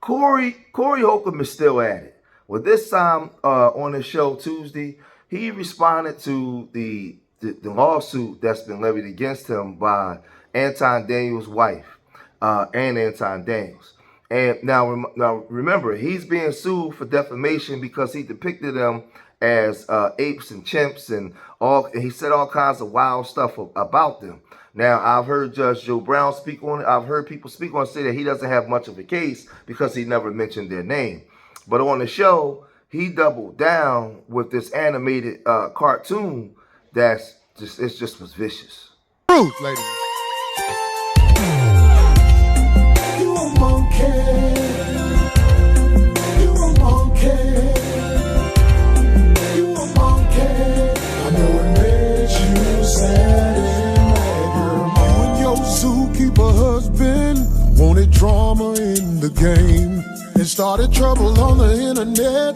Corey Holcomb is still at it. Well, this time on his show Tuesday, he responded to the lawsuit that's been levied against him by Anton Daniels' wife and Anton Daniels. And now remember, he's being sued for defamation because he depicted them as apes and chimps and all. And he said all kinds of wild stuff about them. Now, I've heard Judge Joe Brown speak on it. I've heard people speak on it, say that he doesn't have much of a case because he never mentioned their name. But on the show, he doubled down with this animated cartoon that's it just was vicious. Truth, ladies. You a monkey. You a monkey. You a monkey. I know it makes you sad and mad, girl. You and your zookeeper husband wanted drama in the game and started trouble on the internet.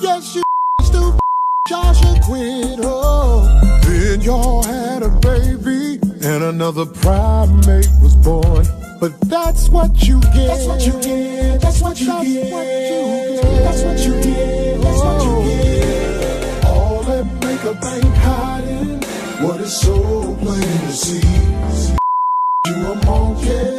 Yes, you stupid. Y'all should quit. Oh, then y'all had a baby and another primate was born. But that's what you get. That's what you get. That's what you get. That's what you get. That's what you get. All that makeup ain't hiding what is so plain to see. You a monkey.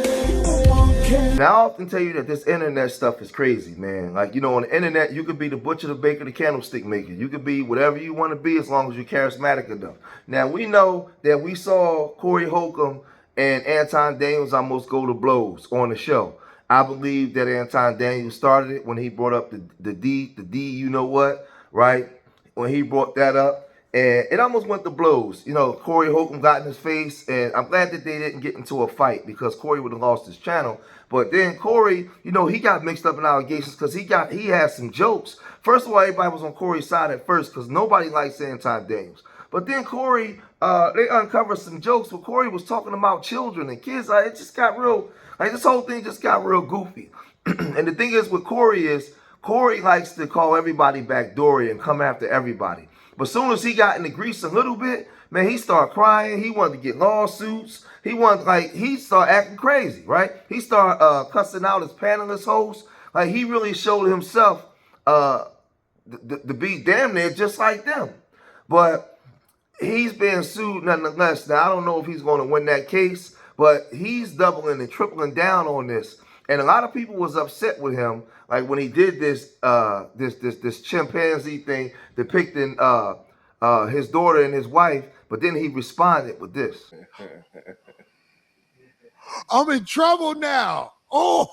Now, I often tell you that this internet stuff is crazy, man. Like, you know, on the internet, you could be the butcher, the baker, the candlestick maker. You could be whatever you want to be as long as you're charismatic enough. Now, we know that we saw Corey Holcomb and Anton Daniels almost go to blows on the show. I believe that Anton Daniels started it when he brought up the D, you know what, right? When he brought that up. And it almost went to blows. You know, Corey Holcomb got in his face, and I'm glad that they didn't get into a fight because Corey would have lost his channel. But then Corey, you know, he got mixed up in allegations because he had some jokes. First of all, everybody was on Corey's side at first because nobody likes Anton Daniels. But then Corey, they uncovered some jokes where Corey was talking about children and kids. It just got real, like this whole thing just got real goofy. And the thing is with Corey is, Corey likes to call everybody backdoory and come after everybody. But as soon as he got in the grease a little bit, man, he started crying. He wanted to get lawsuits. He started acting crazy, right? He started cussing out his panelist hosts. Like, he really showed himself to be damn near just like them. But he's being sued nonetheless. Now, I don't know if he's going to win that case, but he's doubling and tripling down on this. And a lot of people was upset with him, like when he did this chimpanzee thing depicting his daughter and his wife. But then he responded with this. I'm in trouble now. Oh,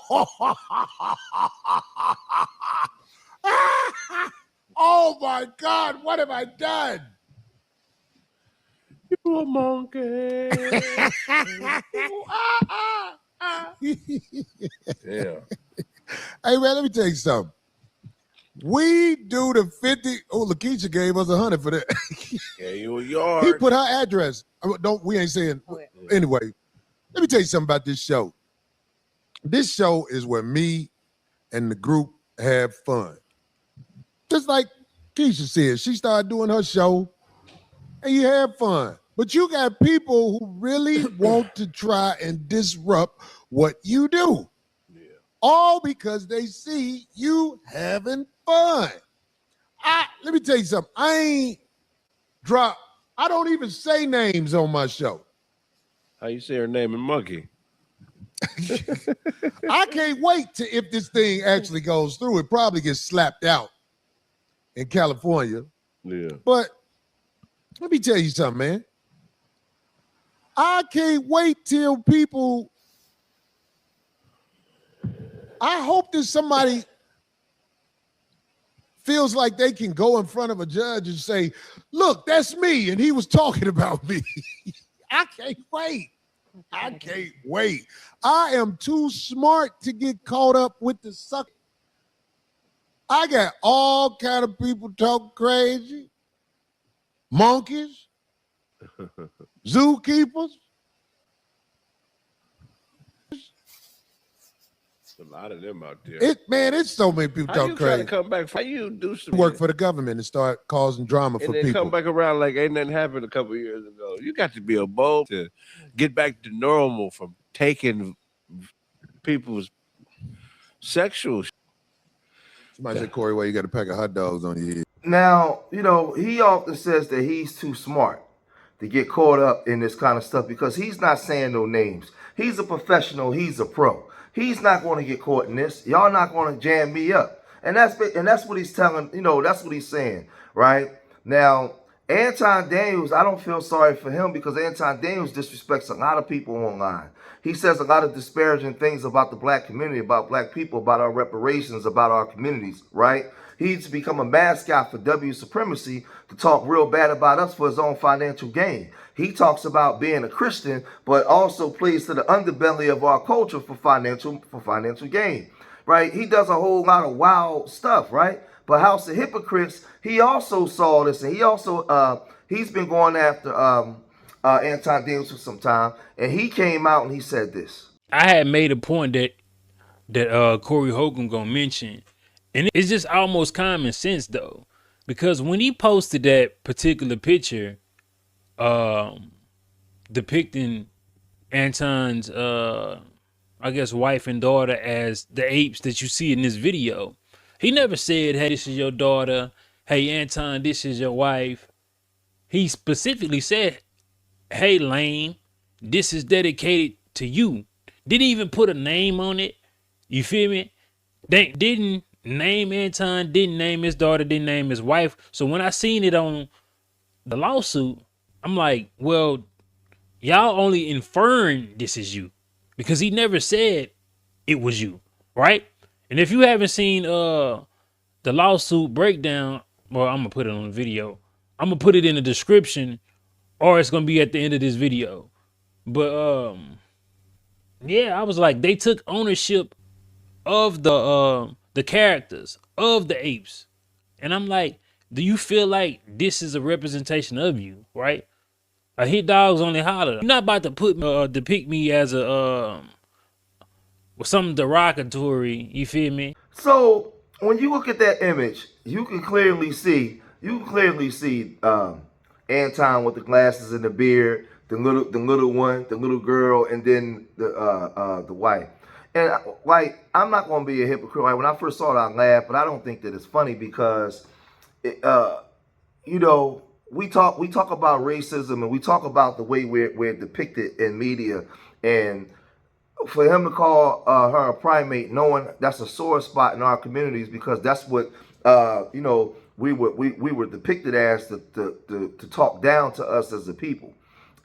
oh my God, what have I done? You a monkey. Yeah. Hey, man, let me tell you something. We do the 50. Oh, Lakeisha gave us 100 for that. Yeah, you a yard. He put her address. We ain't saying. Anyway, let me tell you something about this show. This show is where me and the group have fun. Just like Keisha said, she started doing her show and you have fun. But you got people who really want to try and disrupt what you do. Yeah. All because they see you having fun. Let me tell you something. I don't even say names on my show. How you say her name in monkey? I can't wait to if this thing actually goes through. It probably gets slapped out in California. Yeah. But let me tell you something, man. I can't wait till people. I hope that somebody feels like they can go in front of a judge and say, look, that's me, and he was talking about me. I can't wait. I can't wait. I am too smart to get caught up with the sucker. I got all kind of people talk crazy. Monkeys. Zookeepers. A lot of them out there. It's so many people talk crazy. How you come back? How you do some work for the government and start causing drama for people? And then come back around like ain't nothing happened a couple of years ago. You got to be a bold to get back to normal from taking people's sexual. Somebody said, Corey, why you got a pack of hot dogs on your head? Now, you know, he often says that he's too smart to get caught up in this kind of stuff because he's not saying no names. He's a professional. He's a pro. He's not going to get caught in this. Y'all not going to jam me up. And that's what he's telling, you know, that's what he's saying, right? Now, Anton Daniels, I don't feel sorry for him because Anton Daniels disrespects a lot of people online. He says a lot of disparaging things about the black community, about black people, about our reparations, about our communities, right? He's become a mascot for W supremacy to talk real bad about us for his own financial gain. He talks about being a Christian, but also plays to the underbelly of our culture for financial gain, right? He does a whole lot of wild stuff, right? But House of Hypocrites, he also saw this, and he also he's been going after Anton Daniels for some time, and he came out and he said this. I had made a point that Corey Holcomb gonna mention, and it's just almost common sense though, because when he posted that particular picture, depicting Anton's I guess wife and daughter as the apes that you see in this video, he never said, "Hey, this is your daughter. Hey, Anton, this is your wife." He specifically said, "Hey, lame, this is dedicated to you." Didn't even put a name on it. You feel me? They didn't name Anton, didn't name his daughter, didn't name his wife. So when I seen it on the lawsuit, I'm like, well, y'all only inferring this is you because he never said it was you, right? And if you haven't seen the lawsuit breakdown, well, I'm gonna put it on the video. I'm gonna put it in the description, or it's gonna be at the end of this video. But yeah, I was like, they took ownership of the characters of the apes, and I'm like, do you feel like this is a representation of you, right? A hit dog's only holler. You're not about to depict me as a something derogatory. You feel me? So when you look at that image, you can clearly see Anton with the glasses and the beard, the little girl, and then the wife. And like, I'm not gonna be a hypocrite. Like, when I first saw it, I laughed, but I don't think that it's funny because, you know, we talk about racism and we talk about the way we're depicted in media, and for him to call her a primate, knowing that's a sore spot in our communities because that's what you know, we were depicted as to talk down to us as a people,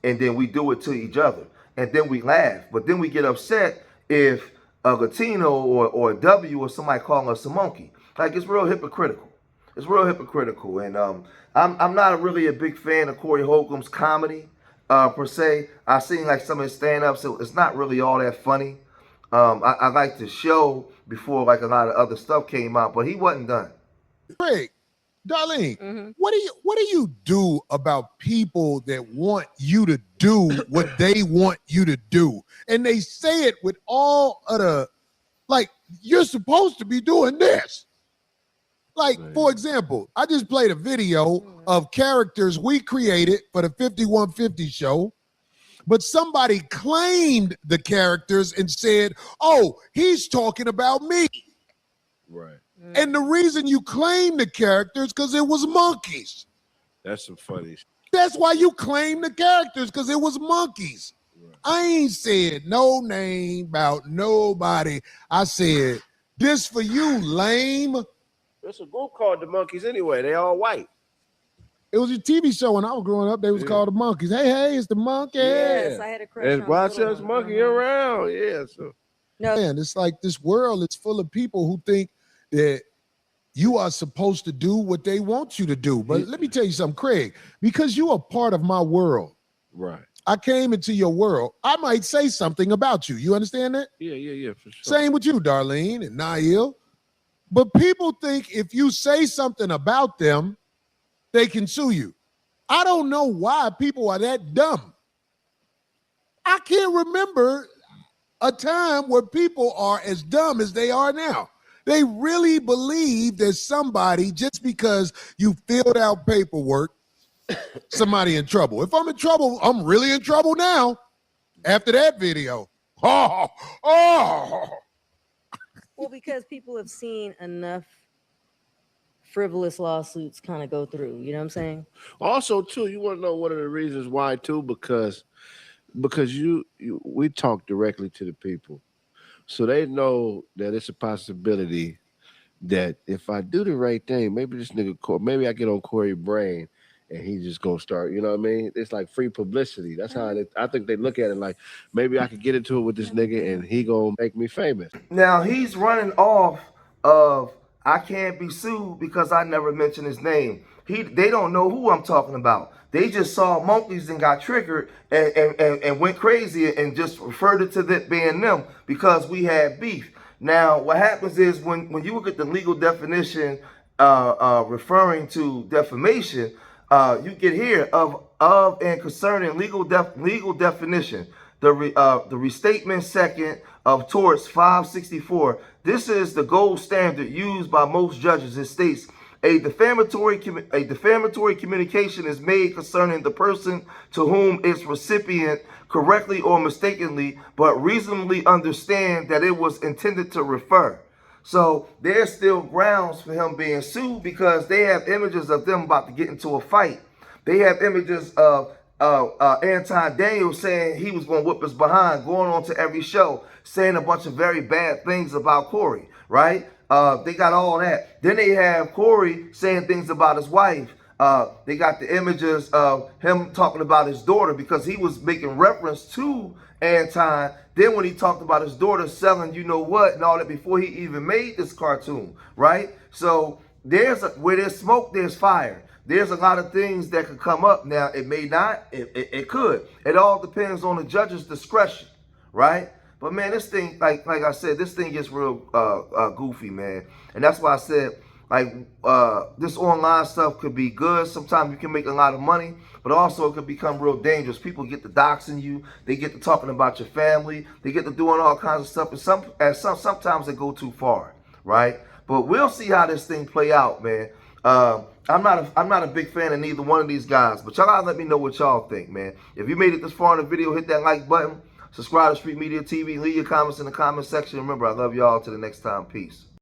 and then we do it to each other, and then we laugh, but then we get upset if a Latino or a W or somebody calling us a monkey. Like, it's real hypocritical. It's real hypocritical, and I'm not really a big fan of Corey Holcomb's comedy. Per se, I've seen like some of his stand-ups, so it's not really all that funny. I like the show before like a lot of other stuff came out, but he wasn't done. Craig, Darlene, what do you do about people that want you to do what they want you to do? And they say it with all of the, like, you're supposed to be doing this. Like, for example, I just played a video of characters we created for the 5150 show, but somebody claimed the characters and said, oh, he's talking about me. Right. And the reason you claim the characters because it was monkeys. That's some funny shit. That's why you claim the characters, because it was monkeys. Right. I ain't said no name about nobody. I said, this for you, lame. There's a group called the Monkeys anyway. They all white. It was a TV show when I was growing up. They was called the Monkeys. Hey, it's the Monkeys. Yes, I had a crush on Rochester's Monkey around. Yeah, so. No. Man, it's like this world is full of people who think that you are supposed to do what they want you to do. But let me tell you something, Craig, because you are part of my world. Right. I came into your world. I might say something about you. You understand that? Yeah, for sure. Same with you, Darlene and Nail. But people think if you say something about them, they can sue you. I don't know why people are that dumb. I can't remember a time where people are as dumb as they are now. They really believe that somebody, just because you filled out paperwork, somebody in trouble. If I'm in trouble, I'm really in trouble now. After that video. Well, because people have seen enough frivolous lawsuits kind of go through. You know what I'm saying? Also, too, you want to know one of the reasons why too, because we talk directly to the people, so they know that it's a possibility that if I do the right thing, maybe this nigga, maybe I get on Corey Brain, and he's just gonna start. You know what I mean? It's like free publicity. That's how I think they look at it. Like maybe I could get into it with this nigga, and he gonna make me famous. Now he's running off of I can't be sued because I never mentioned his name. They don't know who I'm talking about. They just saw monkeys and got triggered and went crazy and just referred it to that being them because we had beef. Now what happens is when you look at the legal definition referring to defamation, you get here of and concerning legal definition. The restatement second of torts 564. This is the gold standard used by most judges. It states a defamatory communication is made concerning the person to whom its recipient correctly or mistakenly but reasonably understand that it was intended to refer. So there's still grounds for him being sued because they have images of them about to get into a fight. They have images of Anton Daniels saying he was going to whip his behind, going on to every show, saying a bunch of very bad things about Corey, right? They got all that. Then they have Corey saying things about his wife. They got the images of him talking about his daughter because he was making reference to Anton. Then when he talked about his daughter selling you know what and all that before he even made this cartoon, right? So where there's smoke, there's fire. There's a lot of things that could come up. Now, it may not. It could. It all depends on the judge's discretion, right? But, man, this thing, like I said, this thing gets real goofy, man. And that's why I said, this online stuff could be good. Sometimes you can make a lot of money, but also it could become real dangerous. People get to doxing you. They get to talking about your family. They get to doing all kinds of stuff. And sometimes they go too far, right? But we'll see how this thing play out, man. I'm not a big fan of neither one of these guys, but y'all gotta let me know what y'all think, man. If you made it this far in the video, hit that like button, subscribe to Street Media TV, leave your comments in the comment section. Remember, I love y'all. Till the next time, peace.